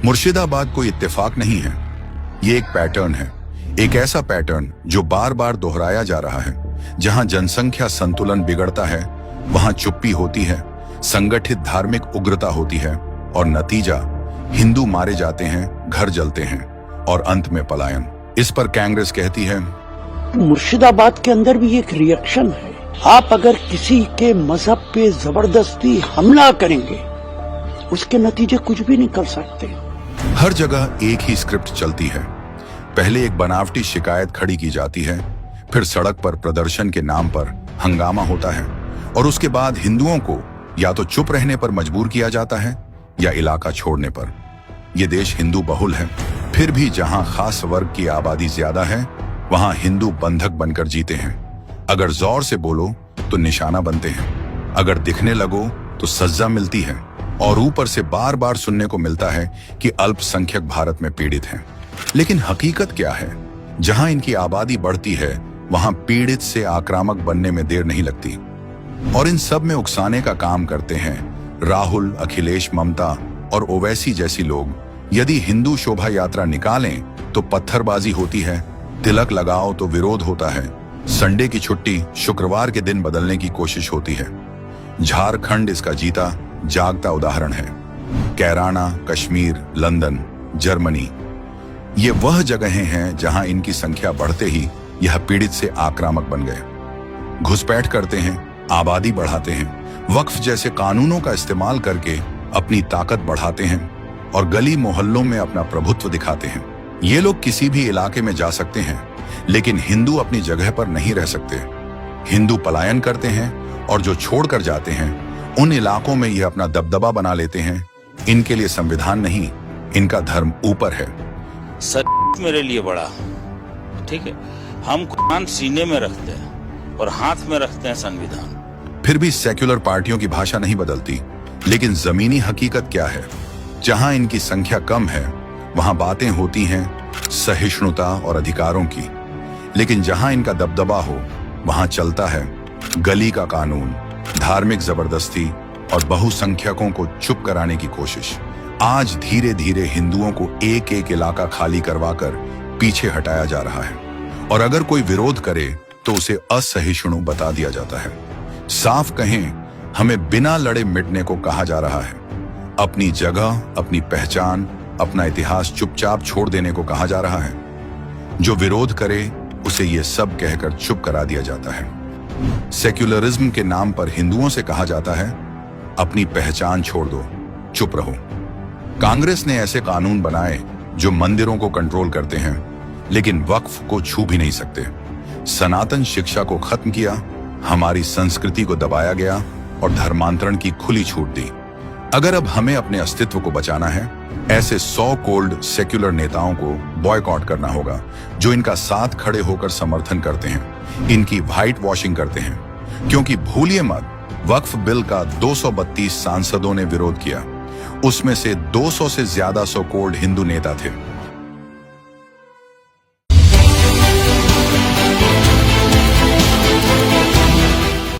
मुर्शिदाबाद कोई इत्तेफाक नहीं है, ये एक पैटर्न है, एक ऐसा पैटर्न जो बार बार दोहराया जा रहा है। जहां जनसंख्या संतुलन बिगड़ता है वहां चुप्पी होती है, संगठित धार्मिक उग्रता होती है और नतीजा हिंदू मारे जाते हैं, घर जलते हैं और अंत में पलायन। इस पर कांग्रेस कहती है, मुर्शिदाबाद के अंदर भी एक रिएक्शन है। आप अगर किसी के मजहब पे जबरदस्ती हमला करेंगे उसके नतीजे कुछ भी निकल सकते हैं। हर जगह एक ही स्क्रिप्ट चलती है। पहले एक बनावटी शिकायत खड़ी की जाती है, फिर सड़क पर प्रदर्शन के नाम पर हंगामा होता है और उसके बाद हिंदुओं को या तो चुप रहने पर मजबूर किया जाता है या इलाका छोड़ने पर। यह देश हिंदू बहुल है, फिर भी जहां खास वर्ग की आबादी ज्यादा है वहां हिंदू बंधक बनकर जीते हैं। अगर जोर से बोलो तो निशाना बनते हैं, अगर दिखने लगो तो सजा मिलती है और ऊपर से बार बार सुनने को मिलता है कि अल्पसंख्यक भारत में पीड़ित हैं। लेकिन हकीकत क्या है? जहां इनकी आबादी बढ़ती है वहां पीड़ित से आक्रामक बनने में देर नहीं लगती और इन सब में उकसाने का काम करते हैं राहुल, अखिलेश, ममता और ओवैसी जैसी लोग। यदि हिंदू शोभा यात्रा निकालें तो पत्थरबाजी होती है, तिलक लगाओ तो विरोध होता है, संडे की छुट्टी शुक्रवार के दिन बदलने की कोशिश होती है। झारखंड इसका जीता जागता उदाहरण है। कैराना, कश्मीर, लंदन, जर्मनी, ये वह जगहें हैं जहां इनकी संख्या बढ़ते ही यह पीड़ित से आक्रामक बन गए। घुसपैठ करते हैं, आबादी बढ़ाते हैं, वक्फ जैसे कानूनों का इस्तेमाल करके अपनी ताकत बढ़ाते हैं और गली मोहल्लों में अपना प्रभुत्व दिखाते हैं। ये लोग किसी भी इलाके में जा सकते हैं, लेकिन हिंदू अपनी जगह पर नहीं रह सकते। हिंदू पलायन करते हैं और जो छोड़कर जाते हैं उन इलाकों में ये अपना दबदबा बना लेते हैं। इनके लिए संविधान नहीं, इनका धर्म ऊपर है। सच मेरे लिए बड़ा, ठीक है, हम कुरान सीने में रखते हैं और हाथ में रखते हैं संविधान। फिर भी सेक्युलर पार्टियों की भाषा नहीं बदलती, लेकिन जमीनी हकीकत क्या है? जहां इनकी संख्या कम है वहां बातें होती हैं सहिष्णुता और अधिकारों की, लेकिन जहां इनका दबदबा हो वहां चलता है गली का कानून, धार्मिक जबरदस्ती और बहुसंख्यकों को चुप कराने की कोशिश। आज धीरे धीरे हिंदुओं को एक एक इलाका खाली करवाकर पीछे हटाया जा रहा है और अगर कोई विरोध करे तो उसे असहिष्णु बता दिया जाता है। साफ कहें, हमें बिना लड़े मिटने को कहा जा रहा है। अपनी जगह, अपनी पहचान, अपना इतिहास चुपचाप छोड़ देने को कहा जा रहा है। जो विरोध करे उसे ये सब कहकर चुप करा दिया जाता है। सेक्युलरिज्म के नाम पर हिंदुओं से कहा जाता है, अपनी पहचान छोड़ दो, चुप रहो। कांग्रेस ने ऐसे कानून बनाए जो मंदिरों को कंट्रोल करते हैं लेकिन वक्फ को छू भी नहीं सकते। सनातन शिक्षा को खत्म किया, हमारी संस्कृति को दबाया गया और धर्मांतरण की खुली छूट दी। अगर अब हमें अपने अस्तित्व को बचाना है, ऐसे 100 कोल्ड सेक्युलर नेताओं को बॉयकॉट करना होगा जो इनका साथ खड़े होकर समर्थन करते हैं, इनकी व्हाइट वॉशिंग करते हैं। क्योंकि भूलिए मत, वक्फ बिल का 232 सांसदों ने विरोध किया, उसमें से 200 से ज्यादा सो कोल्ड हिंदू नेता थे।